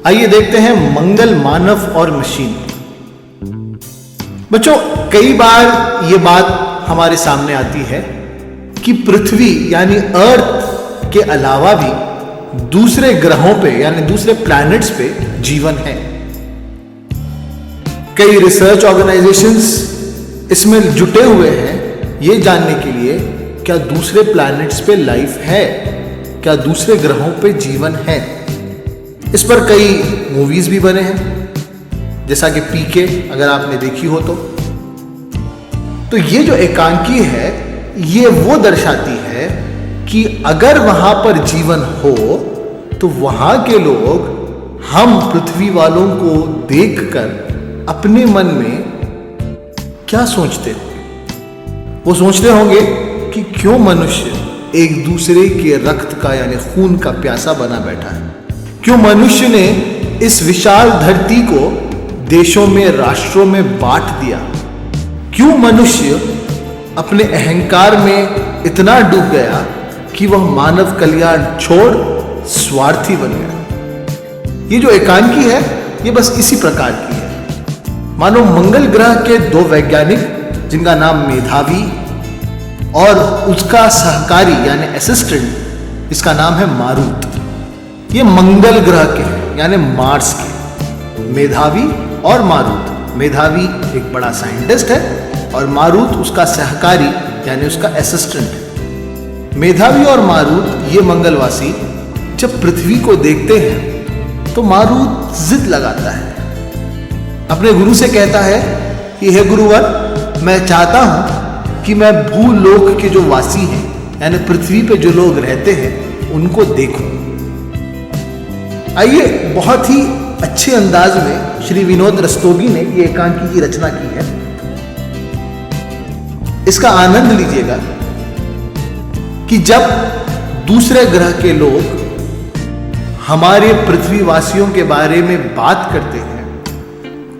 आइए देखते हैं मंगल मानव और मशीन। बच्चों, कई बार ये बात हमारे सामने आती है कि पृथ्वी यानी अर्थ के अलावा भी दूसरे ग्रहों पे यानी दूसरे प्लैनेट्स पे जीवन है। कई रिसर्च ऑर्गेनाइजेशंस इसमें जुटे हुए हैं ये जानने के लिए क्या दूसरे प्लैनेट्स पे लाइफ है, क्या दूसरे ग्रहों पे जीवन है। इस पर कई मूवीज भी बने हैं, जैसा कि पीके अगर आपने देखी हो तो ये जो एकांकी है ये वो दर्शाती है कि अगर वहां पर जीवन हो तो वहां के लोग हम पृथ्वी वालों को देखकर अपने मन में क्या सोचते होंगे। वो सोचते होंगे कि क्यों मनुष्य एक दूसरे के रक्त का यानी खून का प्यासा बना बैठा है, क्यों मनुष्य ने इस विशाल धरती को देशों में राष्ट्रों में बांट दिया, क्यों मनुष्य अपने अहंकार में इतना डूब गया कि वह मानव कल्याण छोड़ स्वार्थी बन गया। ये जो एकांकी है ये बस इसी प्रकार की है। मानो मंगल ग्रह के दो वैज्ञानिक जिनका नाम मेधावी और उसका सहकारी यानी असिस्टेंट जिसका नाम है मारुत, ये मंगल ग्रह के हैं यानी मार्स के। मेधावी और मारुत, मेधावी एक बड़ा साइंटिस्ट है और मारुत उसका सहकारी यानी उसका असिस्टेंट है। मेधावी और मारुत ये मंगलवासी जब पृथ्वी को देखते हैं तो मारुत जिद लगाता है, अपने गुरु से कहता है कि हे गुरुवर, मैं चाहता हूं कि मैं भूलोक के जो वासी हैं यानी पृथ्वी पे जो लोग रहते हैं उनको देखूं। आइए बहुत ही अच्छे अंदाज में श्री विनोद रस्तोगी ने ये एकांकी की रचना की है, इसका आनंद लीजिएगा कि जब दूसरे ग्रह के लोग हमारे पृथ्वीवासियों के बारे में बात करते हैं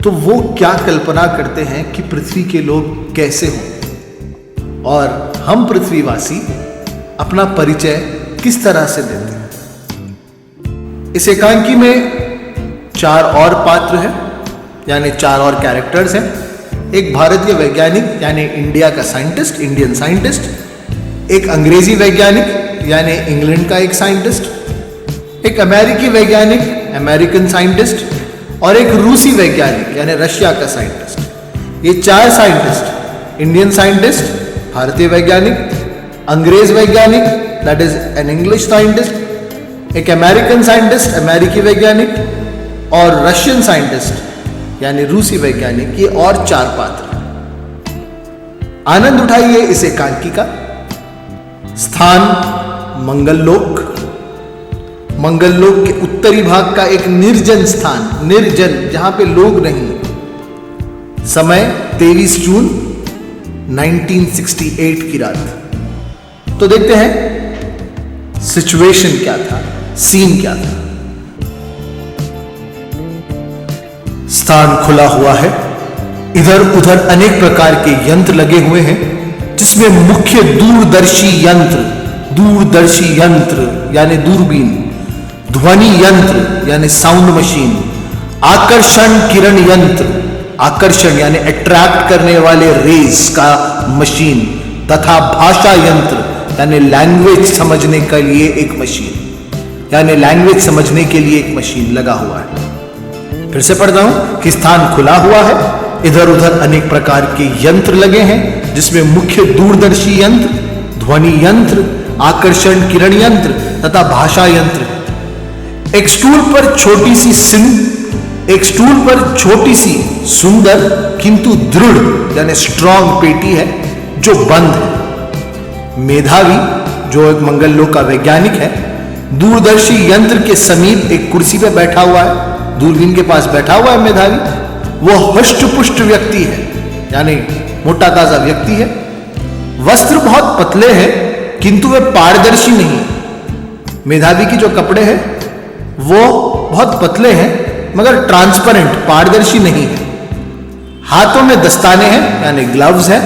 तो वो क्या कल्पना करते हैं कि पृथ्वी के लोग कैसे हों और हम पृथ्वीवासी अपना परिचय किस तरह से देते हैं। इस एकांकी में 4 और पात्र हैं यानी 4 और कैरेक्टर्स हैं। एक भारतीय वैज्ञानिक यानी इंडिया का साइंटिस्ट, इंडियन साइंटिस्ट, एक अंग्रेजी वैज्ञानिक यानी इंग्लैंड का एक साइंटिस्ट, एक अमेरिकी वैज्ञानिक, अमेरिकन साइंटिस्ट और एक रूसी वैज्ञानिक यानी रशिया का साइंटिस्ट। ये 4 साइंटिस्ट, इंडियन साइंटिस्ट, भारतीय वैज्ञानिक, अंग्रेज वैज्ञानिक that is an English scientist, एक अमेरिकन साइंटिस्ट, अमेरिकी वैज्ञानिक और रशियन साइंटिस्ट यानी रूसी वैज्ञानिक, ये और 4 पात्र। आनंद उठाइए इस एकांकी का। स्थान मंगललोक, मंगललोक के उत्तरी भाग का एक निर्जन स्थान, निर्जन जहां पे लोग नहीं। समय 23 जून 1968 की रात। तो देखते हैं सिचुएशन क्या था, सीन क्या था। स्थान खुला हुआ है, इधर उधर अनेक प्रकार के यंत्र लगे हुए हैं जिसमें मुख्य दूरदर्शी यंत्र यानी दूरबीन, ध्वनि यंत्र यानी साउंड मशीन, आकर्षण किरण यंत्र, आकर्षण यानी अट्रैक्ट करने वाले रेज का मशीन, तथा भाषा यंत्र यानी लैंग्वेज समझने के लिए एक मशीन, यानी लैंग्वेज समझने के लिए एक मशीन लगा हुआ है। फिर से पढ़ता हूं कि स्थान खुला हुआ है, इधर उधर अनेक प्रकार के यंत्र लगे हैं जिसमें मुख्य दूरदर्शी यंत्र, ध्वनि यंत्र, आकर्षण किरण यंत्र तथा भाषा यंत्र है। एक स्टूल पर छोटी सी सुंदर किंतु दृढ़ यानी स्ट्रॉन्ग पेटी है जो बंद है। मेधावी जो एक मंगललोक का वैज्ञानिक है, दूरदर्शी यंत्र के समीप एक कुर्सी पर बैठा हुआ है, दूरबीन के पास बैठा हुआ है मेधावी। वो हष्ट-पुष्ट व्यक्ति है यानी मोटा ताजा व्यक्ति है। वस्त्र बहुत पतले हैं किंतु वे पारदर्शी नहीं। मेधावी की जो कपड़े हैं वो बहुत पतले हैं मगर ट्रांसपेरेंट, पारदर्शी नहीं है। हाथों में दस्ताने हैं यानी ग्लव्स हैं,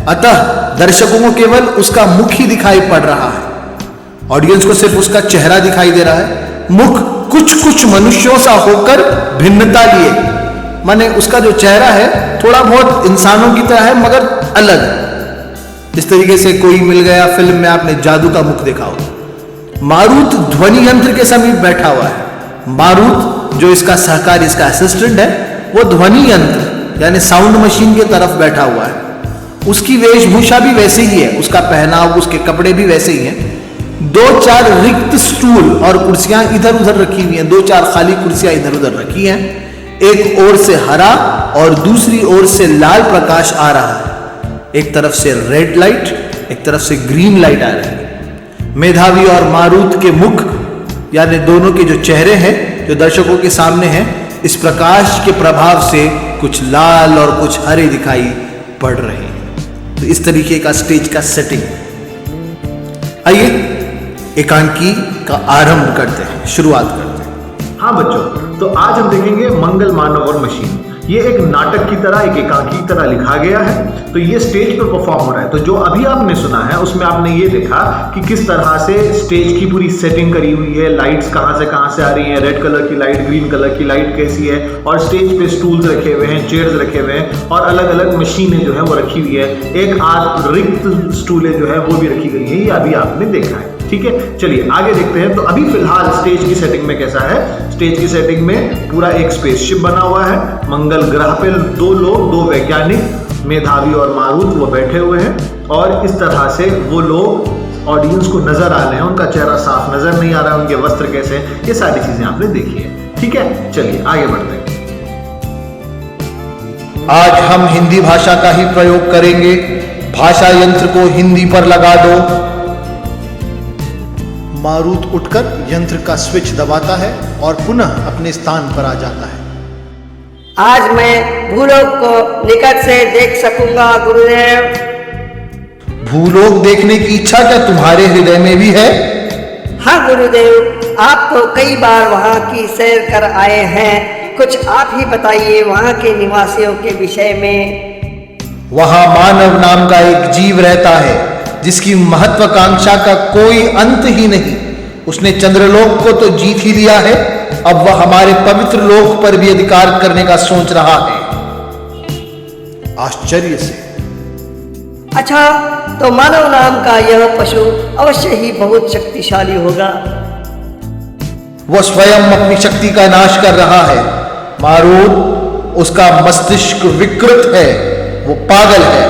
अतः दर्शकों को केवल उसका मुख ही दिखाई पड़ रहा है। ऑडियंस को सिर्फ उसका चेहरा दिखाई दे रहा है, मुख कुछ कुछ मनुष्यों सा होकर भिन्नता लिए, माने उसका जो चेहरा है थोड़ा बहुत इंसानों की तरह है मगर अलग। इस तरीके से कोई मिल गया, फिल्म में आपने जादू का मुख देखा हो। मारुत ध्वनि यंत्र के समीप बैठा हुआ है। मारुत जो इसका सहकारी, इसका असिस्टेंट है, वो ध्वनि यंत्र यानी साउंड मशीन के तरफ बैठा हुआ है। उसकी वेशभूषा भी वैसे ही है, उसका पहनाव, उसके कपड़े भी वैसे ही हैं। 2-4 रिक्त स्टूल और कुर्सियां इधर उधर रखी हुई हैं, 2-4 खाली कुर्सियां इधर उधर रखी हैं। एक ओर से हरा और दूसरी ओर से लाल प्रकाश आ रहा है। एक तरफ से रेड लाइट, एक तरफ से ग्रीन लाइट आ रही है। मेधावी और मारुत के मुख यानी दोनों के जो चेहरे हैं जो दर्शकों के सामने हैं, इस प्रकाश के प्रभाव से कुछ लाल और कुछ हरे दिखाई पड़ रहे हैं। तो इस तरीके का स्टेज का सेटिंग। आइए एकांकी का आरंभ करते हैं, शुरुआत करते हैं। हाँ बच्चों, तो आज हम देखेंगे मंगल मानव और मशीन। ये एक नाटक की तरह, एक एकांकी की तरह लिखा गया है। तो ये स्टेज पर परफॉर्म हो रहा है। तो जो अभी आपने सुना है उसमें आपने ये देखा कि किस तरह से स्टेज की पूरी सेटिंग करी हुई है, लाइट्स कहाँ से आ रही हैं, रेड कलर की लाइट, ग्रीन कलर की लाइट कैसी है, और स्टेज पे स्टूल्स रखे हुए हैं, चेयर्स रखे हुए हैं, और अलग अलग मशीनें जो है वो रखी हुई है। एक आध रिक्त स्टूलें जो है वो भी रखी गई है। ये अभी आपने देखा है। ठीक है, चलिए आगे देखते हैं। तो अभी फिलहाल स्टेज की सेटिंग में कैसा है? स्टेज की सेटिंग में पूरा एक स्पेसशिप बना हुआ है। मंगल ग्रह पे 2 लोग, 2 वैज्ञानिक, मेधावी और मारुत, वो बैठे हुए हैं। और इस तरह से वो लोग ऑडियंस को नजर आ रहे हैं। उनका चेहरा साफ नजर नहीं आ रहा है, उनके वस्त्र कैसे हैं, ये सारी चीजें आपने देखी है। ठीक है, चलिए आगे बढ़ते हैं। आज हम हिंदी भाषा का ही प्रयोग करेंगे। भाषा यंत्र को हिंदी पर लगा दो। मारुत उठकर यंत्र का स्विच दबाता है और पुनः अपने स्थान पर आ जाता है। आज मैं भूलोक को निकट से देख सकूंगा गुरुदेव। भूलोक देखने की इच्छा क्या तुम्हारे हृदय में भी है? हाँ गुरुदेव, आप तो कई बार वहाँ की सैर कर आए हैं। कुछ आप ही बताइए वहाँ के निवासियों के विषय में। वहां मानव नाम का एक जीव रहता है जिसकी महत्वाकांक्षा का कोई अंत ही नहीं। उसने चंद्रलोक को तो जीत ही लिया है, अब वह हमारे पवित्र लोक पर भी अधिकार करने का सोच रहा है। आश्चर्य से। अच्छा, तो मानव नाम का यह पशु अवश्य ही बहुत शक्तिशाली होगा। वह स्वयं अपनी शक्ति का नाश कर रहा है। मारुत, उसका मस्तिष्क विकृत है, वो पागल है।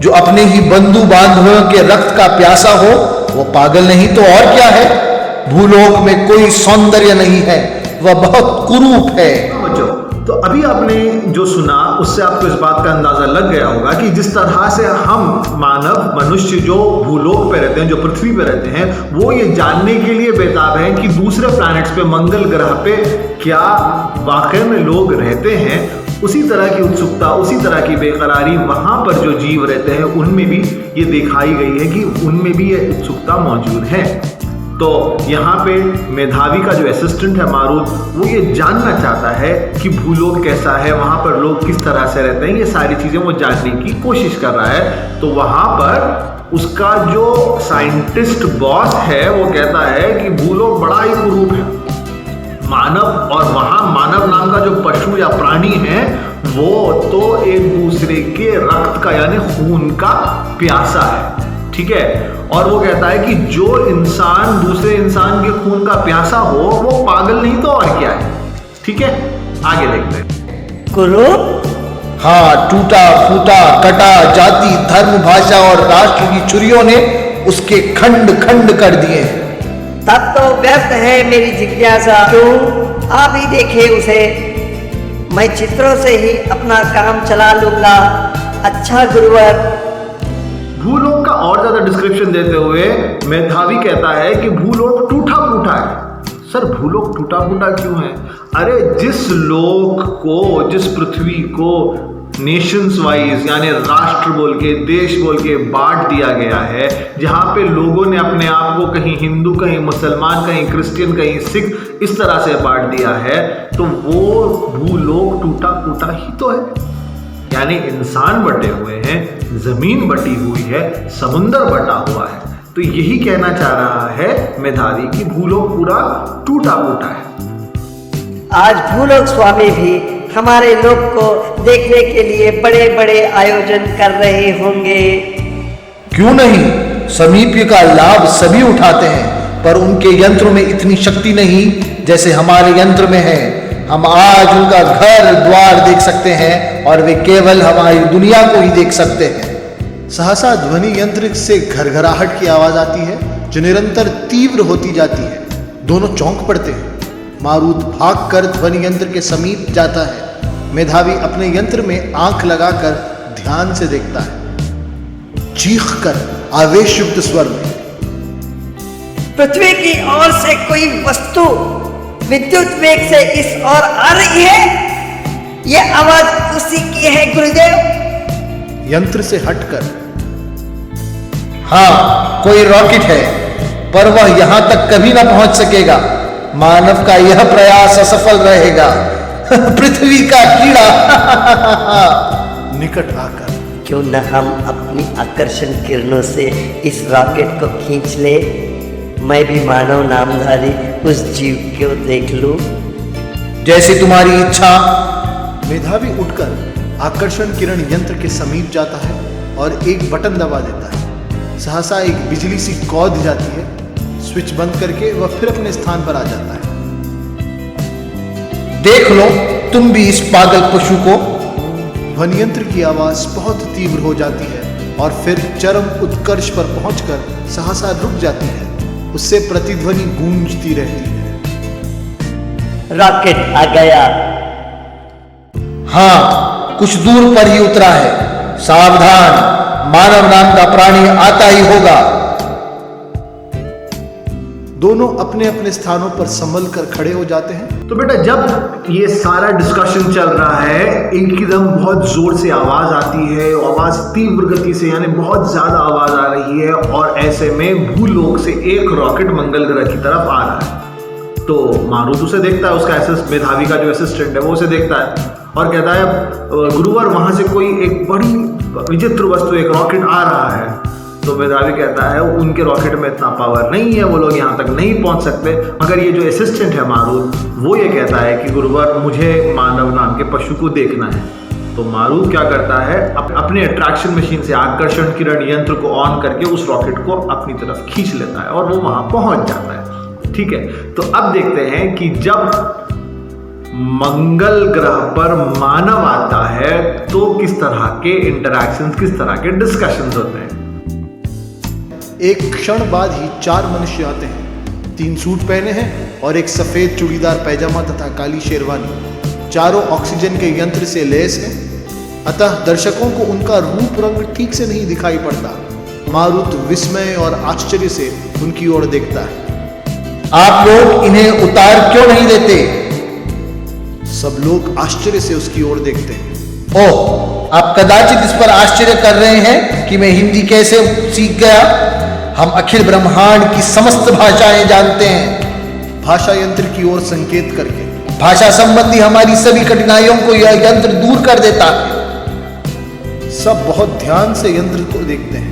जो अपने ही बंधु बांधवों के रक्त का प्यासा हो वो पागल नहीं तो और क्या है। भूलोक में कोई सौंदर्य नहीं है, वह बहुत कुरूप है। बच्चों, तो अभी आपने जो सुना उससे आपको इस बात का अंदाजा लग गया होगा कि जिस तरह से हम मानव मनुष्य जो भूलोक पे रहते हैं, जो पृथ्वी पे रहते हैं, वो ये जानने के लिए बेताब हैं कि दूसरे प्लैनेट्स पे, मंगल ग्रह पे क्या वाकई में लोग रहते हैं। उसी तरह की उत्सुकता, उसी तरह की बेकरारी वहां पर जो जीव रहते हैं उनमें भी ये दिखाई गई है कि उनमें भी ये उत्सुकता मौजूद है। तो यहाँ पे मेधावी का जो असिस्टेंट है मारुत, वो ये जानना चाहता है कि भूलोक कैसा है, वहां पर लोग किस तरह से रहते हैं, ये सारी चीजें वो जानने की कोशिश कर रहा है। तो वहां पर उसका जो साइंटिस्ट बॉस है वो कहता है कि भूलोक बड़ा ही कुरूप है। मानव और वहां मानव नाम का जो पशु या प्राणी है वो तो एक दूसरे के रक्त का यानी खून का प्यासा है। ठीक है, और वो कहता है कि जो इंसान दूसरे इंसान के खून का प्यासा हो वो पागल नहीं तो और क्या है। ठीक है, आगे देखते हैं। गुरु, हाँ, टूटा फूटा कटा जाति धर्म भाषा और राष्ट्र की छुरियों ने उसके खंड खंड कर दिए। तब तो व्यर्थ है मेरी जिज्ञासा। क्यों, आप ही देखे उसे, मैं चित्रों से ही अपना काम चला लूंगा। अच्छा गुरुवर। भूलोक का और ज्यादा डिस्क्रिप्शन देते हुए मेधावी कहता है कि भूलोक टूटा फूटा है। सर, भूलोक टूटा फूटा क्यों है? अरे जिस लोक को, जिस पृथ्वी को नेशंस वाइज यानी राष्ट्र बोल के, देश बोल के बांट दिया गया है, जहां पे लोगों ने अपने आप को कहीं हिंदू, कहीं मुसलमान, कहीं क्रिश्चियन, कहीं सिख, इस तरह से बांट दिया है, तो वो भूलोक टूटा फूटा ही तो है। यानी इंसान बटे हुए हैं, जमीन बटी हुई है, समुंदर बटा हुआ है, तो यही कहना चाह रहा है मेधावी कि भूलोक पूरा टूटा फूटा है। आज भूलोक स्वामी भी हमारे लोक को देखने के लिए बड़े बड़े आयोजन कर रहे होंगे। क्यों नहीं, समीप्य का लाभ सभी उठाते हैं, पर उनके यंत्रों में इतनी शक्ति नहीं जैसे हमारे यंत्र में है। हम आज उनका घर द्वार देख सकते हैं और वे केवल हमारी दुनिया को ही देख सकते हैं। सहसा ध्वनि यंत्र से घरघराहट की आवाज आती है जो निरंतर तीव्र होती जाती है। दोनों चौंक पड़ते हैं। मारुत भागकर ध्वनि यंत्र के समीप जाता है। मेधावी अपने यंत्र में आंख लगाकर ध्यान से देखता है। चीखकर आवेश युक्त स्वर में, पृथ्वी की ओर से कोई वस्तु विद्युत वेग से इस ओर आ रही है। यह आवाज उसी की है गुरुदेव। यंत्र से हटकर, हाँ, कोई रॉकेट है, पर वह यहां तक कभी ना पहुंच सकेगा। मानव का यह प्रयास असफल रहेगा। पृथ्वी का कीड़ा। निकट आकर, क्यों न हम अपनी आकर्षण किरणों से इस रॉकेट को खींच ले। मैं भी मानव नामधारी उस जीव को देख लूं। जैसी तुम्हारी इच्छा। मेधावी उठकर आकर्षण किरण यंत्र के समीप जाता है और एक बटन दबा देता है। सहसा एक बिजली सी कौंध जाती है। स्विच बंद करके वह फिर अपने स्थान पर आ जाता है। देख लो तुम भी इस पागल पशु को। ध्वनि यंत्र की आवाज बहुत तीव्र हो जाती है और फिर चरम उत्कर्ष पर पहुंचकर सहसा रुक जाती है। उससे प्रतिध्वनि गूंजती रहती है। रॉकेट आ गया। हाँ, कुछ दूर पर ही उतरा है। सावधान, मानव नाम का प्राणी आता ही होगा। दोनों अपने अपने स्थानों पर संभल कर खड़े हो जाते हैं। तो बेटा जब ये सारा डिस्कशन चल रहा है, एकदम बहुत जोर से आवाज आती है। आवाज तीव्र गति से, यानी बहुत ज्यादा आवाज आ रही है, और ऐसे में भूलोक से एक रॉकेट मंगल ग्रह की तरफ आ रहा है। तो मारुत उसे देखता है, उसका मेधावी का जो असिस्टेंट है वो उसे देखता है और कहता है गुरुवर, वहां से कोई एक बड़ी विचित्र वस्तु, एक रॉकेट आ रहा है। तो मेधावी कहता है उनके रॉकेट में इतना पावर नहीं है, वो लोग यहाँ तक नहीं पहुँच सकते। मगर ये जो असिस्टेंट है मारुत, वो ये कहता है कि गुरुवर, मुझे मानव नाम के पशु को देखना है। तो मारुत क्या करता है, अपने अट्रैक्शन मशीन से आकर्षण किरण यंत्र को ऑन करके उस रॉकेट को अपनी तरफ खींच लेता है और वो वहां पहुंच जाता है। ठीक है, तो अब देखते हैं कि जब मंगल ग्रह पर मानव आता है तो किस तरह के इंटरैक्शंस, किस तरह के डिस्कशंस होते हैं। एक क्षण बाद ही 4 मनुष्य आते हैं। 3 सूट पहने हैं और एक सफेद चूड़ीदार पैजामा तथा काली शेरवानी। चारों ऑक्सीजन के यंत्र से लैस हैं, अतः दर्शकों को उनका रूप रंग ठीक से नहीं दिखाई पड़ता। मारुत विस्मय और आश्चर्य से उनकी ओर देखता है। आप लोग इन्हें उतार क्यों नहीं देते? सब लोग आश्चर्य से उसकी ओर देखते हैं। ओह, आप कदाचित इस पर आश्चर्य कर रहे हैं कि मैं हिंदी कैसे सीख गया। हम अखिल ब्रह्मांड की समस्त भाषाएं जानते हैं। भाषा यंत्र की ओर संकेत करके, भाषा संबंधी हमारी सभी कठिनाइयों को यह यंत्र दूर कर देता है। सब बहुत ध्यान से यंत्र को देखते हैं।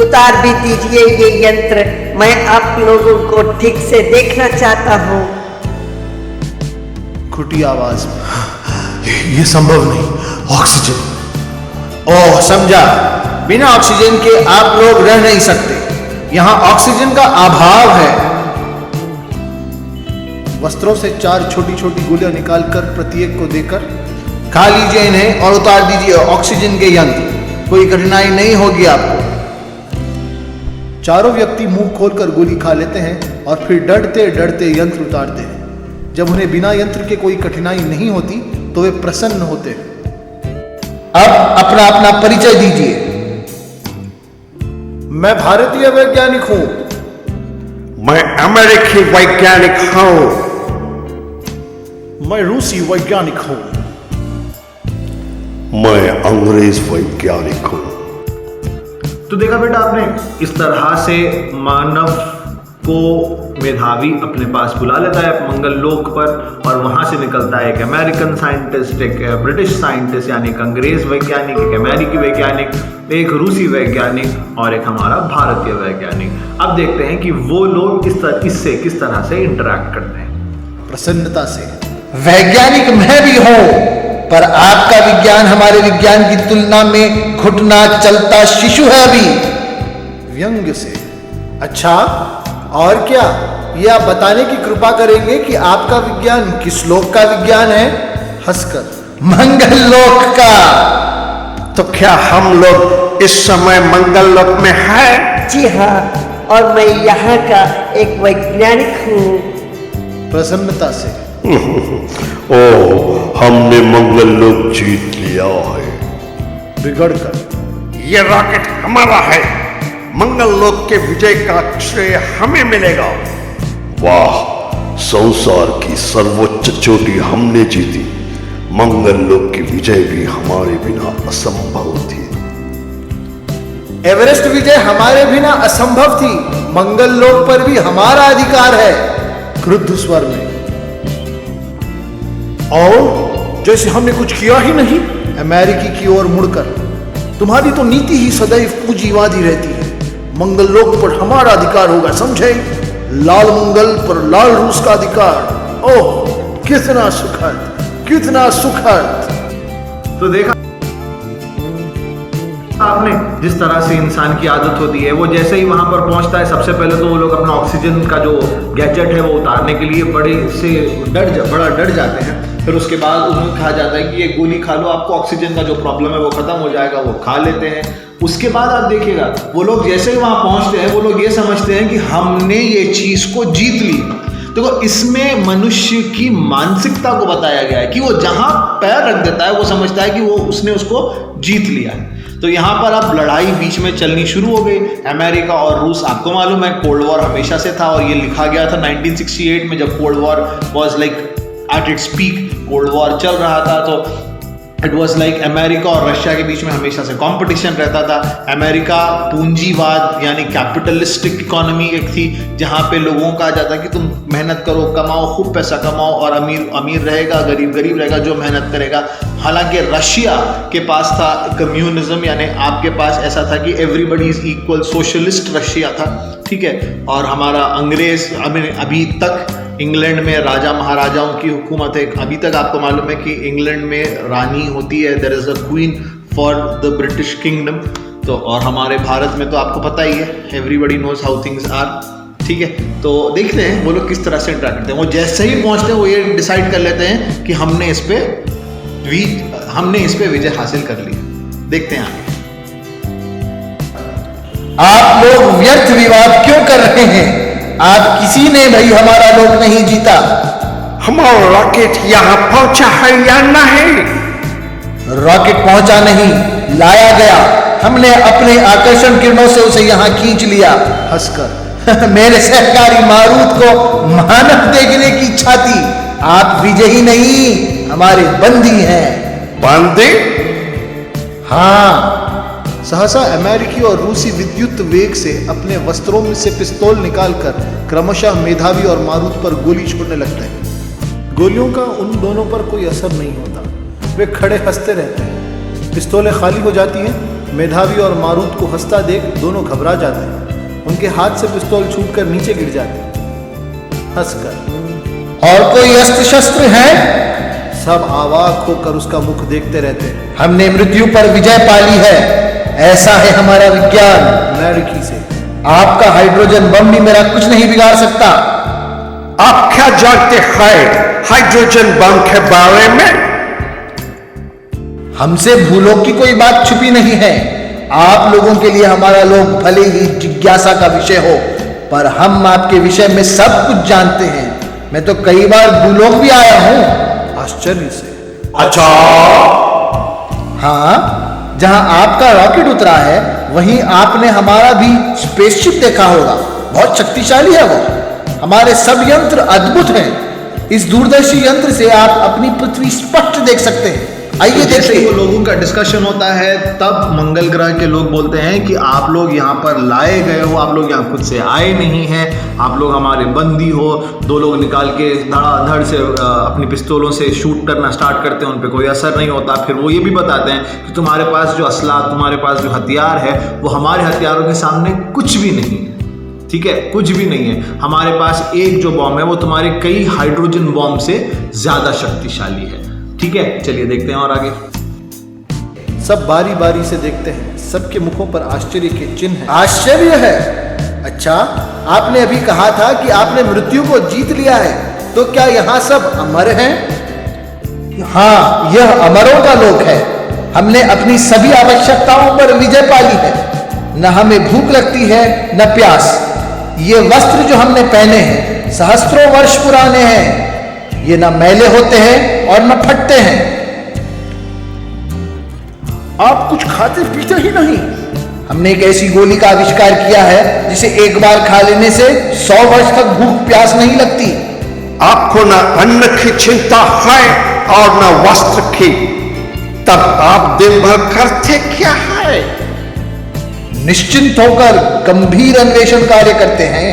उतार भी दीजिए ये यंत्र, मैं आप लोगों को ठीक से देखना चाहता हूँ। खुटी आवाज, ये संभव नहीं, ऑक्सीजन। ओह, समझा, बिना ऑक्सीजन के आप लोग रह नहीं सकते। यहां ऑक्सीजन का अभाव है। वस्त्रों से 4 छोटी छोटी गोलियां निकालकर प्रत्येक को देकर, खा लीजिए इन्हें और उतार दीजिए ऑक्सीजन के यंत्र। कोई कठिनाई नहीं होगी आपको। चारों व्यक्ति मुंह खोलकर गोली खा लेते हैं और फिर डरते डरते यंत्र उतारते हैं। जब उन्हें बिना यंत्र के कोई कठिनाई नहीं होती तो वे प्रसन्न होते हैं। अब अपना अपना परिचय दीजिए। मैं भारतीय वैज्ञानिक हूं। मैं अमेरिकी वैज्ञानिक हूं। मैं रूसी वैज्ञानिक हूं। मैं अंग्रेज वैज्ञानिक हूं। तो देखा बेटा आपने, इस तरह से मानव को मेधावी अपने पास बुला लेता है मंगल लोक पर, और वहां से निकलता है एक अमेरिकन साइंटिस्ट, एक ब्रिटिश साइंटिस्ट यानी एक अंग्रेज वैज्ञानिक, एक अमेरिकी वैज्ञानिक, एक रूसी वैज्ञानिक और एक हमारा भारतीय वैज्ञानिक। अब देखते हैं कि वो लोग इससे किस तरह से इंटरैक्ट करते हैं। प्रसन्नता से। वैज्ञानिक मैं भी हूं, पर आपका विज्ञान हमारे विज्ञान की तुलना में घुटना चलता शिशु है अभी। व्यंग्य से। अच्छा, और क्या? ये आप बताने की कृपा करेंगे कि आपका विज्ञान किस लोक का विज्ञान है? हंसकर। मंगल लोक का। तो क्या हम लोग इस समय मंगल लोक में हैं? जी हाँ, और मैं यहाँ का एक वैज्ञानिक हूँ। प्रसन्नता से। ओ, हमने मंगल लोक जीत लिया है। बिगड़कर। ये रॉकेट हमारा है। मंगल लोक के विजय का श्रेय हमें मिलेगा। वाह, संसार की सर्वोच्च चोटी हमने जीती। मंगल लोक की विजय भी हमारे बिना असंभव थी। एवरेस्ट विजय हमारे बिना असंभव थी। मंगल लोक पर भी हमारा अधिकार है। क्रुद्ध स्वर में। और जैसे हमने कुछ किया ही नहीं। अमेरिकी की ओर मुड़कर। तुम्हारी तो नीति ही सदैव पूंजीवादी रहती है। मंगल लोक पर हमारा अधिकार होगा, समझे? लाल मंगल पर लाल रूस का अधिकार। ओह, कितना सुखद, कितना सुखद। तो देखा आपने जिस तरह से इंसान की आदत होती है, वो जैसे ही वहां पर पहुंचता है सबसे पहले तो वो लोग अपना ऑक्सीजन का जो गैजेट है वो उतारने के लिए बड़ा डर जाते हैं। फिर उसके बाद उन्हें कहा जाता है कि ये गोली खा लो, आपको ऑक्सीजन का जो प्रॉब्लम है वो खत्म हो जाएगा। वो खा लेते हैं। उसके बाद आप देखिएगा वो लोग जैसे ही वहां पहुंचते हैं वो लोग ये समझते हैं कि हमने ये चीज को जीत ली। देखो, इसमें मनुष्य की मानसिकता को बताया गया है कि वो जहां पैर रख देता है वो समझता है कि उसने उसको जीत लिया है। तो यहाँ पर अब लड़ाई बीच में चलनी शुरू हो गई। अमेरिका और रूस, आपको मालूम है कोल्ड वॉर हमेशा से था, और ये लिखा गया था 1968 में, जब cold war was like at its peak. Cold war चल रहा था, तो इट वॉज लाइक अमेरिका और रशिया के बीच में हमेशा से कंपटीशन रहता था। अमेरिका पूंजीवाद यानी कैपिटलिस्टिक इकोनॉमी एक थी, जहाँ पे लोगों का जाता कि तुम मेहनत करो, कमाओ, खूब पैसा कमाओ, और अमीर अमीर रहेगा, गरीब गरीब रहेगा जो मेहनत करेगा। हालांकि रशिया के पास था कम्युनिज्म, यानी आपके पास ऐसा था कि everybody is equal, socialist Russia था, ठीक है। और हमारा अंग्रेज अभी तक इंग्लैंड में राजा महाराजाओं की हुकूमत है। अभी तक आपको मालूम है कि इंग्लैंड में रानी होती है, there is a queen for the British kingdom. तो और हमारे भारत में तो आपको पता ही है, everybody knows how things are, ठीक है। तो देखते हैं वो लोग किस तरह से इंटरेक्ट करते हैं। वो जैसे ही पहुंचते हैं वो ये डिसाइड कर लेते हैं कि हमने इस पे विजय हासिल कर ली। देखते हैं आगे। आप लोग व्यर्थ विवाद क्यों कर रहे हैं? आप किसी ने भाई हमारा लोक नहीं जीता। हमारा रॉकेट यहाँ पहुंचा है या नहीं? रॉकेट पहुंचा नहीं, लाया गया। हमने अपने आकर्षण किरणों से उसे यहाँ खींच लिया। हंसकर। मेरे सहकारी मारूत को मानव देखने की इच्छा थी। आप विजयी नहीं, हमारे बंदी हैं। बंदी? हाँ। सहसा अमेरिकी और रूसी विद्युत वेग से अपने वस्त्रों में से पिस्तौल निकालकर क्रमशः मेधावी और मारुत पर गोली छोड़ने लगते हैं। गोलियों का उन दोनों पर कोई असर नहीं होता। वे खड़े हंसते रहते हैं। पिस्तौलें खाली हो जाती हैं। मेधावी और मारुत को हंसता देख दोनों घबरा जाते हैं। उनके हाथ से पिस्तौल छूटकर नीचे गिर जाते हैं। हंसकर। और कोई अस्त्र शस्त्र है? सब अवाक होकर उसका मुख देखते रहते हैं। हमने मृत्यु पर विजय पाली है, ऐसा है हमारा विज्ञान। अमेरिकी से। आपका हाइड्रोजन बम भी मेरा कुछ नहीं बिगाड़ सकता। आप क्या जानते हैं हाइड्रोजन बम के बारे में? हमसे भूलोक की कोई बात छुपी नहीं है। आप लोगों के लिए हमारा लोक भले ही जिज्ञासा का विषय हो, पर हम आपके विषय में सब कुछ जानते हैं। मैं तो कई बार भूलोक भी आया हूं। आश्चर्य से। अच्छा। हाँ, जहां आपका रॉकेट उतरा है वहीं आपने हमारा भी स्पेसशिप देखा होगा। बहुत शक्तिशाली है वो। हमारे सब यंत्र अद्भुत हैं। इस दूरदर्शी यंत्र से आप अपनी पृथ्वी स्पष्ट देख सकते हैं। आइए जैसे ही देखिए। वो लोगों का डिस्कशन होता है तब मंगल ग्रह के लोग बोलते हैं कि आप लोग यहाँ पर लाए गए हो, आप लोग यहाँ खुद से आए नहीं हैं, आप लोग हमारे बंदी हो। दो लोग निकाल के धड़ाधड़ से अपनी पिस्तौलों से शूट करना स्टार्ट करते हैं, उन पर कोई असर नहीं होता। फिर वो ये भी बताते हैं कि तुम्हारे पास जो असला, तुम्हारे पास जो हथियार है वो हमारे हथियारों के सामने कुछ भी नहीं है। ठीक है, कुछ भी नहीं है। हमारे पास एक जो बॉम्ब है वो तुम्हारे कई हाइड्रोजन बॉम्ब से ज्यादा शक्तिशाली है। ठीक है, चलिए देखते हैं और आगे। सब बारी बारी से देखते हैं, सबके मुखों पर आश्चर्य के चिन्ह हैं। आश्चर्य है। अच्छा, आपने अभी कहा था कि आपने मृत्यु को जीत लिया है, तो क्या यहाँ सब अमर हैं? हाँ, यह अमरों का लोक है। हमने अपनी सभी आवश्यकताओं पर विजय पा ली है। न हमें भूख लगती है न प्यास। ये वस्त्र जो हमने पहने हैं सहस्त्रों वर्ष पुराने हैं। ये न मैले होते हैं और न फटते हैं। आप कुछ खाते पीते ही नहीं। हमने एक ऐसी गोली का आविष्कार किया है जिसे एक बार खा लेने से 100 वर्ष तक भूख प्यास नहीं लगती। आपको न अन्न की चिंता है और न वस्त्र की, तब आप दिन भर करते क्या है? निश्चिंत होकर गंभीर अन्वेषण कार्य करते हैं।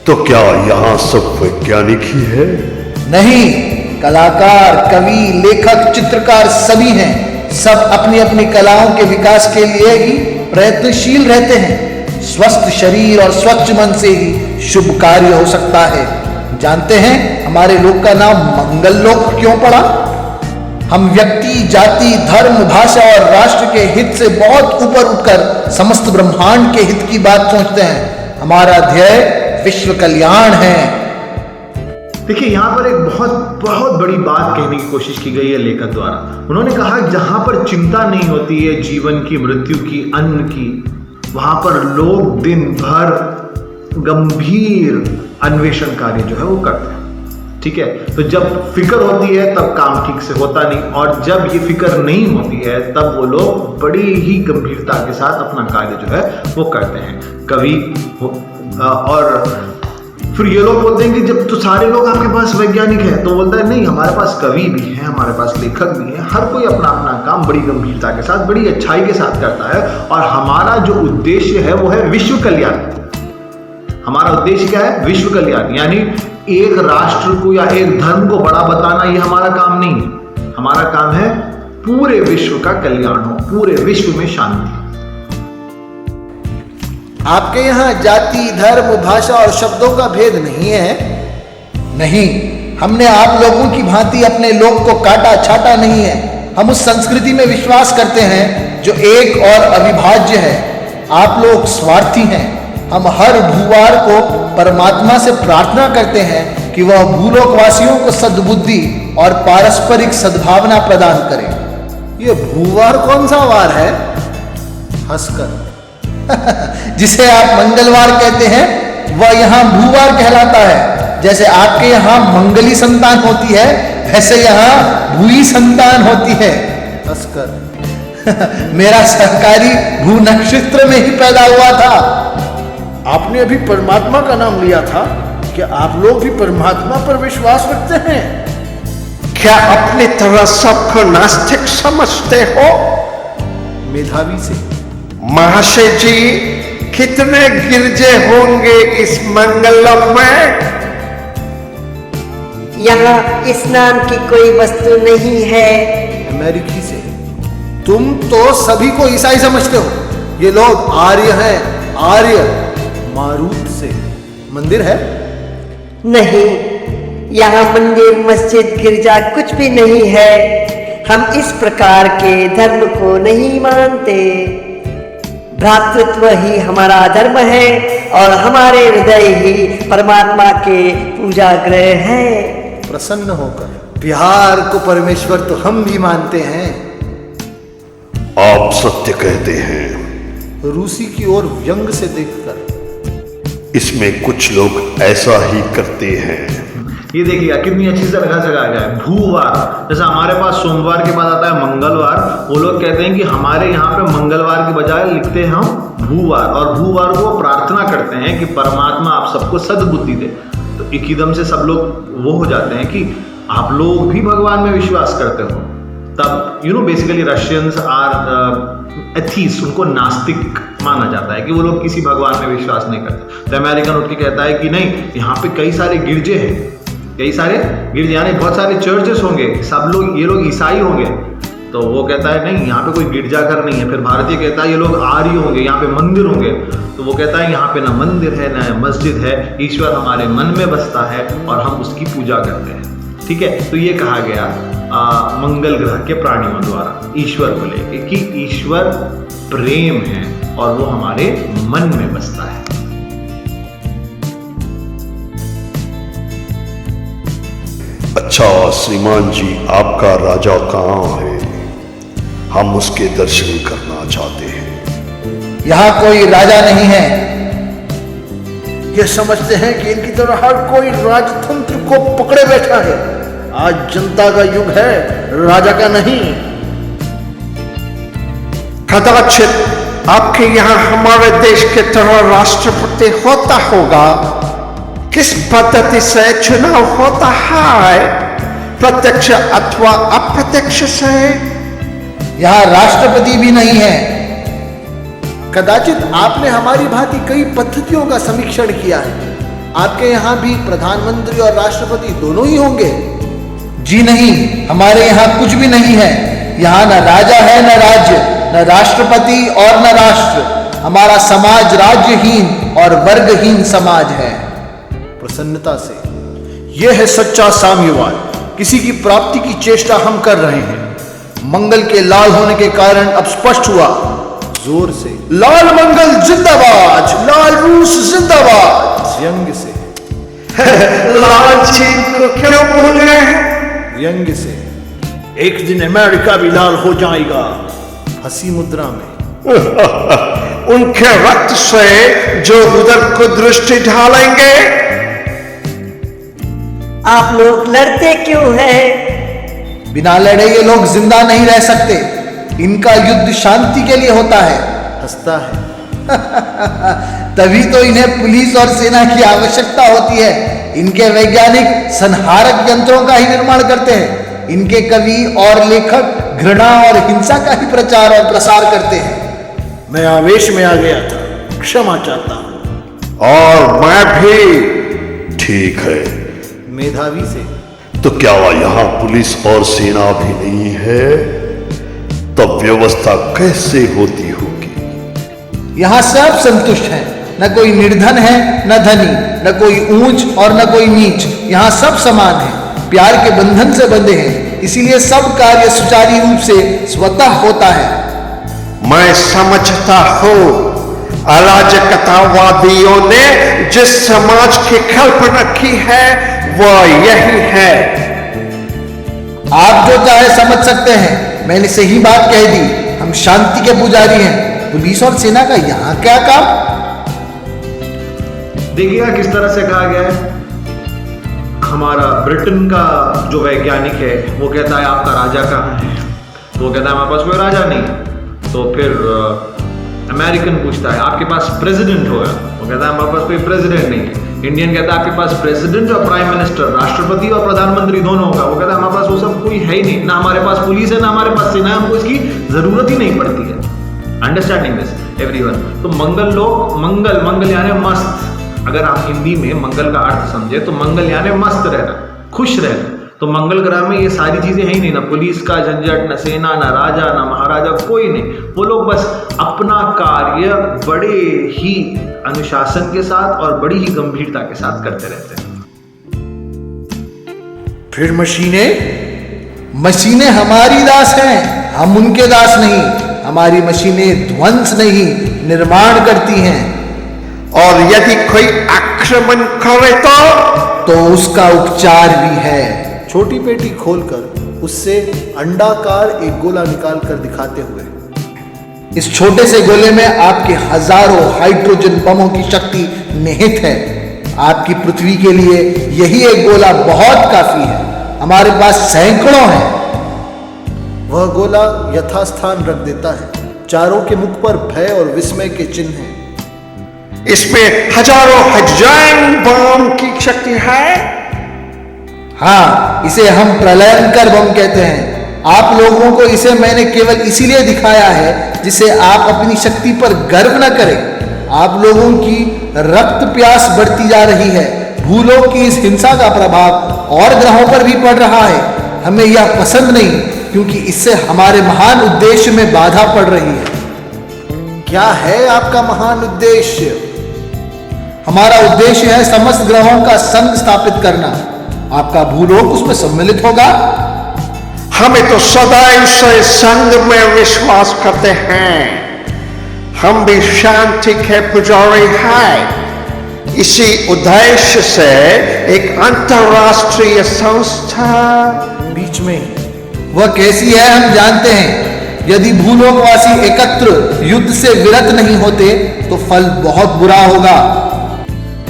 तो क्या यहाँ सब वैज्ञानिक ही है? नहीं, कलाकार, कवि, लेखक, चित्रकार सभी हैं। सब अपनी अपनी कलाओं के विकास के लिए ही प्रयत्नशील रहते हैं। स्वस्थ शरीर और स्वच्छ मन से ही शुभ कार्य हो सकता है। जानते हैं हमारे लोक का नाम मंगल लोक क्यों पड़ा? हम व्यक्ति, जाति, धर्म, भाषा और राष्ट्र के हित से बहुत ऊपर उठकर समस्त ब्रह्मांड के हित की बात सोचते हैं। हमारा ध्येय विश्व कल्याण है। देखिए, यहाँ पर एक बहुत बहुत बड़ी बात कहने की कोशिश की गई है लेखक द्वारा। उन्होंने कहा जहां पर चिंता नहीं होती है जीवन की, मृत्यु की, अन्न की, वहां पर लोग दिन भर गंभीर अन्वेषण कार्य जो है वो करते हैं। ठीक है, तो जब फिक्र होती है तब काम ठीक से होता नहीं, और जब ये फिक्र नहीं होती है तब वो लोग बड़ी ही गंभीरता के साथ अपना कार्य जो है वो करते हैं। कवि और फिर ये लोग बोलते हैं कि जब तो सारे लोग आपके पास वैज्ञानिक हैं, तो बोलता है नहीं, हमारे पास कवि भी है, हमारे पास लेखक भी है। हर कोई अपना अपना काम बड़ी गंभीरता के साथ, बड़ी अच्छाई के साथ करता है, और हमारा जो उद्देश्य है वो है विश्व कल्याण। हमारा उद्देश्य क्या है? विश्व कल्याण। यानी एक राष्ट्र को या एक धर्म को बड़ा बताना ये हमारा काम नहीं है। हमारा काम है पूरे विश्व का कल्याण हो, पूरे विश्व में शांति। आपके यहाँ जाति, धर्म, भाषा और शब्दों का भेद नहीं है? नहीं, हमने आप लोगों की भांति अपने लोक को काटा छाटा नहीं है। हम उस संस्कृति में विश्वास करते हैं जो एक और अविभाज्य है। आप लोग स्वार्थी हैं। हम हर भूवार को परमात्मा से प्रार्थना करते हैं कि वह भूलोकवासियों को सद्बुद्धि और पारस्परिक सद्भावना प्रदान करे। ये भूवार कौन सा वार है? हंसकर। जिसे आप मंगलवार कहते हैं वह यहाँ भूवार कहलाता है। जैसे आपके यहाँ मंगली संतान होती है, वैसे यहाँ भूई संतान होती है। हंसकर। मेरा सहकारी भू नक्षत्र में ही पैदा हुआ था। आपने अभी परमात्मा का नाम लिया था। क्या आप लोग भी परमात्मा पर विश्वास रखते हैं? क्या अपनी तरह सबको नास्तिक समझते हो? मेधावी से। महाशय जी, कितने गिरजे होंगे इस मंगलम में? यहाँ इस नाम की कोई वस्तु नहीं है। अमेरिकी से। तुम तो सभी को ईसाई समझते हो। ये लोग आर्य हैं। आर्य। मारूत से। मंदिर है? नहीं, यहाँ मंदिर, मस्जिद, गिरजा कुछ भी नहीं है। हम इस प्रकार के धर्म को नहीं मानते। भ्रातृत्व ही हमारा धर्म है और हमारे हृदय ही परमात्मा के पूजा गृह है। प्रसन्न होकर। प्यार को परमेश्वर तो हम भी मानते हैं। आप सत्य कहते हैं। रूसी की ओर व्यंग से देखकर। इसमें कुछ लोग ऐसा ही करते हैं। ये देखिएगा कितनी अच्छी से रखा सका गया है। भूवार, जैसा हमारे पास सोमवार के बाद आता है मंगलवार, वो लोग कहते हैं कि हमारे यहाँ पे मंगलवार के बजाय लिखते हैं हम भूवार, और भूवार को प्रार्थना करते हैं कि परमात्मा आप सबको सद्बुद्धि दे। तो एकदम से सब लोग वो हो जाते हैं कि आप लोग भी भगवान में विश्वास करते हो। तब बेसिकली रशियंस आर एथीस्ट, उनको नास्तिक माना जाता है कि वो लोग किसी भगवान में विश्वास नहीं करते। तो अमेरिकन उठ के कहता है कि नहीं, यहाँ पे कई सारे गिरजे हैं, कई सारे गिरजे यानी बहुत सारे चर्चेस होंगे, सब लोग ये लोग ईसाई होंगे। तो वो कहता है नहीं, यहाँ पे कोई गिरजाघर नहीं है। फिर भारतीय कहता है ये लोग आर्य होंगे, यहाँ पे मंदिर होंगे। तो वो कहता है यहाँ पे ना मंदिर है ना मस्जिद है, ईश्वर हमारे मन में बसता है और हम उसकी पूजा करते हैं। ठीक है, तो ये कहा गया मंगल ग्रह के प्राणियों द्वारा ईश्वर को लेके कि ईश्वर प्रेम है और वो हमारे मन में बसता है। अच्छा श्रीमान जी, आपका राजा कहाँ है? हम उसके दर्शन करना चाहते हैं। यहाँ कोई राजा नहीं है। ये समझते हैं कि इनकी तरह हर कोई राजतंत्र को पकड़े बैठा है। आज जनता का युग है, राजा का नहीं। कदाचित आपके यहाँ हमारे देश के तरह राष्ट्रपति होता होगा। किस पद्धति से चुनाव होता है? प्रत्यक्ष अथवा अप्रत्यक्ष से? यहाँ राष्ट्रपति भी नहीं है। कदाचित आपने हमारी भांति कई पद्धतियों का समीक्षण किया है। आपके यहाँ भी प्रधानमंत्री और राष्ट्रपति दोनों ही होंगे? जी नहीं, हमारे यहाँ कुछ भी नहीं है। यहाँ न राजा है न राज्य, न राष्ट्रपति और न राष्ट्र। हमारा समाज राज्यहीन और वर्गहीन समाज है। प्रसन्नता से, यह है सच्चा साम्यवाद। किसी की प्राप्ति की चेष्टा हम कर रहे हैं। मंगल के लाल होने के कारण अब स्पष्ट हुआ। जोर से, लाल मंगल जिंदाबाद, लाल रूस जिंदाबाद। व्यंग्य से, लाल चीन को क्यों भूल गए हैं? व्यंग्य से, एक दिन अमेरिका भी लाल हो जाएगा। हंसी मुद्रा में, उनके रक्त से जो उधर को दृष्टि ढालेंगे। आप लोग लड़ते क्यों हैं? बिना लड़े ये लोग जिंदा नहीं रह सकते। इनका युद्ध शांति के लिए होता है। हंसता है। तभी तो इन्हें पुलिस और सेना की आवश्यकता होती है। इनके वैज्ञानिक संहारक यंत्रों का ही निर्माण करते हैं। इनके कवि और लेखक घृणा और हिंसा का ही प्रचार और प्रसार करते हैं। मैं आवेश में आ गया था, क्षमा चाहता हूं। और मैं भी। ठीक है। मेधावी से, तो क्या यहाँ पुलिस और सेना भी नहीं है? तब व्यवस्था कैसे होती होगी? यहाँ सब संतुष्ट हैं। न कोई निर्धन है न धनी, न कोई ऊंच और न कोई नीच। यहाँ सब समान हैं, प्यार के बंधन से बंधे हैं। इसीलिए सब कार्य सुचारू रूप से स्वतः होता है। मैं समझता हूं अराजकतावादियों ने जिस समाज की कल्पना की है वह यही है। आप जो चाहे समझ सकते हैं। मैंने सही बात कह दी। हम शांति के पुजारी हैं। पुलिस और सेना का यहाँ क्या काम? देखिएगा किस तरह से कहा गया है। हमारा ब्रिटेन का जो वैज्ञानिक है वो कहता है आपका राजा कहाँ है? तो वो कहता है हमारे पास कोई राजा नहीं है। तो फिर अमेरिकन पूछता है आपके पास प्रेसिडेंट होगा? वो कहता है हमारे पास कोई प्रेसिडेंट नहीं है। इंडियन कहता है आपके पास प्रेसिडेंट और प्राइम मिनिस्टर, राष्ट्रपति और प्रधानमंत्री दोनों होगा। वो कहता है हमारे पास वो सब कोई है ही नहीं, ना हमारे पास पुलिस है ना हमारे पास सेना है, हमको इसकी जरूरत ही नहीं पड़ती है। Understanding this everyone. तो मंगल लोग, मंगल यानी मस्त। अगर आप हिंदी में मंगल का अर्थ समझे तो मंगल यानी मस्त रहना, खुश रहना। तो मंगल ग्रह में ये सारी चीजें है ही नहीं, ना पुलिस का झंझट, ना सेना, ना राजा, ना महाराजा, कोई नहीं। वो लोग बस अपना कार्य बड़े ही अनुशासन के साथ और बड़ी ही गंभीरता के साथ करते रहते हैं। फिर मशीनें हमारी दास हैं, हम उनके दास नहीं। हमारी मशीनें ध्वंस नहीं, निर्माण करती हैं। और यदि कोई आक्रमण करे तो उसका उपचार भी है। छोटी पेटी खोलकर उससे अंडाकार एक गोला निकालकर दिखाते हुए, इस छोटे से गोले में आपके हजारों हाइड्रोजन बमों की शक्ति निहित है। आपकी पृथ्वी के लिए यही एक गोला बहुत काफी है। हमारे पास सैकड़ों हैं। वह गोला यथास्थान रख देता है। चारों के मुख पर भय और विस्मय के चिन्ह हैं। इसमें हजारों हाइड्रोजन बम की शक्ति है। हाँ, इसे हम प्रलयंकर बम कहते हैं। आप लोगों को इसे मैंने केवल इसीलिए दिखाया है जिससे आप अपनी शक्ति पर गर्व न करें। आप लोगों की रक्त प्यास बढ़ती जा रही है। भूलोक की इस हिंसा का प्रभाव और ग्रहों पर भी पड़ रहा है। हमें यह पसंद नहीं, क्योंकि इससे हमारे महान उद्देश्य में बाधा पड़ रही है। क्या है आपका महान उद्देश्य? हमारा उद्देश्य है समस्त ग्रहों का संग स्थापित करना। आपका भूलोक उसमें सम्मिलित होगा। हमें तो सदैव से संग में विश्वास करते हैं। हम भी शांति के पुजारी हैं। इसी उद्देश्य से एक अंतरराष्ट्रीय संस्था बीच में वह कैसी है हम जानते हैं। यदि भूलोकवासी एकत्र युद्ध से विरत नहीं होते तो फल बहुत बुरा होगा।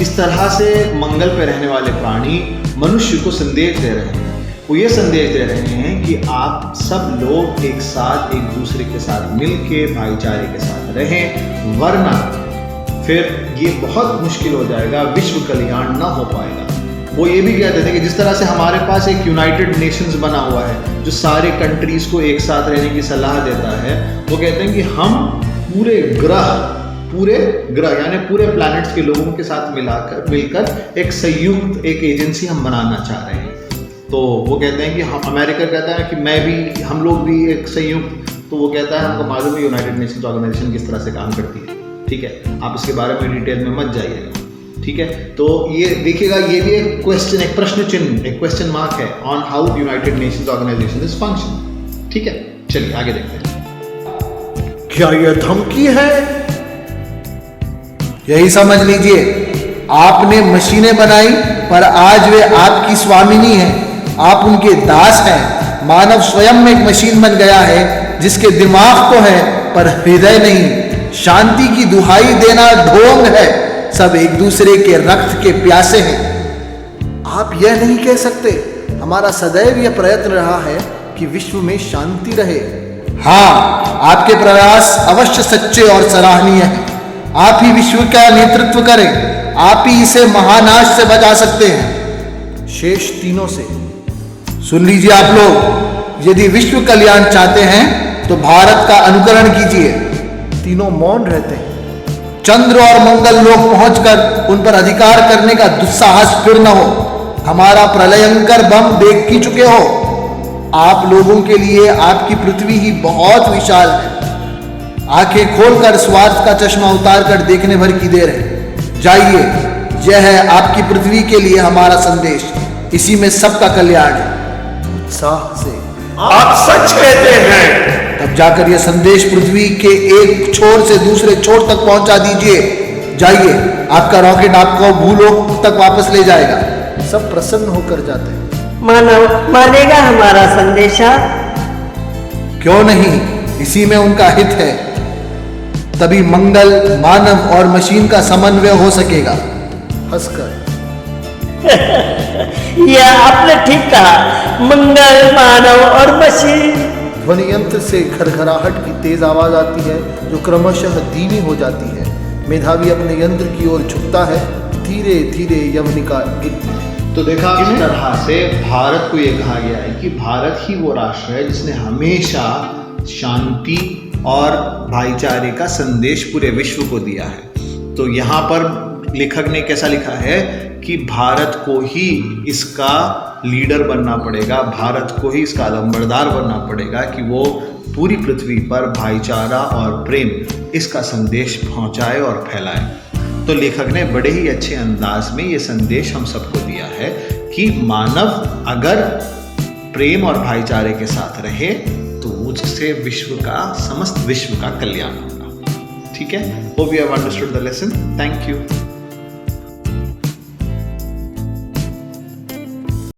इस तरह से मंगल पर रहने वाले प्राणी मनुष्य को संदेश दे रहे हैं। वो ये संदेश दे रहे हैं कि आप सब लोग एक साथ एक दूसरे के साथ मिलके भाईचारे के साथ रहें, वरना फिर ये बहुत मुश्किल हो जाएगा, विश्व कल्याण ना हो पाएगा। वो ये भी कहते थे कि जिस तरह से हमारे पास एक यूनाइटेड नेशंस बना हुआ है जो सारे कंट्रीज को एक साथ रहने की सलाह देता है, वो कहते हैं कि हम पूरे ग्रह यानी पूरे प्लैनेट्स के लोगों के साथ मिलकर एक संयुक्त एक एजेंसी हम बनाना चाह रहे हैं। तो वो कहते हैं कि हम, अमेरिका कहता है कि हम लोग भी एक संयुक्त, तो वो कहता है हमको मालूम है यूनाइटेड नेशंस ऑर्गेनाइजेशन किस तरह से काम करती है, ठीक है, आप इसके बारे में डिटेल में मत जाइएगा, ठीक है। तो ये देखिएगा, ये भी एक क्वेश्चन, एक प्रश्न चिन्ह, एक क्वेश्चन मार्क है on how United Nations organization is function, ठीक है। चलिए आगे देखते हैं। क्या यह धमकी है? यही समझ लीजिए, आपने मशीनें बनाई पर आज वे आपकी स्वामिनी है, आप उनके दास हैं। मानव स्वयं में एक मशीन बन गया है जिसके दिमाग तो है पर हृदय नहीं। शांति की दुहाई देना ढोंग है। सब एक दूसरे के रक्त के प्यासे हैं। आप यह नहीं कह सकते। हमारा सदैव यह प्रयत्न रहा है कि विश्व में शांति रहे। हाँ, आपके प्रयास अवश्य सच्चे और सराहनीय हैं। आप ही विश्व का नेतृत्व करें। आप ही इसे महानाश से बचा सकते हैं, शेष तीनों से। सुन लीजिए आप लोग, यदि विश्व कल्याण चाहते हैं तो भारत का अनुकरण कीजिए। तीनों मौन रहते हैं। चंद्र और मंगल लोक पहुंचकर उन पर अधिकार करने का दुस्साहस फिर न हो। हमारा प्रलयंकर बम देख ही चुके हो। आप लोगों के लिए आपकी पृथ्वी ही बहुत विशाल है। आंखें खोलकर स्वार्थ का चश्मा उतार कर देखने भर की देर है। जाइए, यह है आपकी पृथ्वी के लिए हमारा संदेश। इसी में सबका कल्याण है। उत्साह से आप सच कहते हैं। तब जाकर यह संदेश पृथ्वी के एक छोर से दूसरे छोर तक पहुंचा दीजिए। जाइए, आपका रॉकेट आपको भूलोक तक वापस ले जाएगा। सब प्रसन्न होकर जाते हैं। मानव मानेगा हमारा संदेशा? क्यों नहीं, इसी में उनका हित है। तभी मंगल, मानव और मशीन का समन्वय हो सकेगा। हंसकर यह आपने ठीक कहा। मंगल, मानव और मशीन। ध्वनि यंत्र से घरघराहट की तेज आवाज आती है जो क्रमशः धीमी हो जाती है। मेधावी अपने यंत्र की ओर झुकता है। धीरे धीरे यवनिका गिरती है। तो देखा, इस तरह से भारत को यह कहा गया है कि भारत ही वो राष्ट्र है जिसने हमेशा शांति और भाईचारे का संदेश पूरे विश्व को दिया है। तो यहाँ पर लेखक ने कैसा लिखा है कि भारत को ही इसका लीडर बनना पड़ेगा, भारत को ही इसका अलंबरदार बनना पड़ेगा कि वो पूरी पृथ्वी पर भाईचारा और प्रेम इसका संदेश पहुंचाए और फैलाए। तो लेखक ने बड़े ही अच्छे अंदाज में ये संदेश हम सबको दिया है कि मानव अगर प्रेम और भाईचारे के साथ रहे तो उससे विश्व का, समस्त विश्व का कल्याण होगा। ठीक है? Hope you have understood the lesson. Thank you.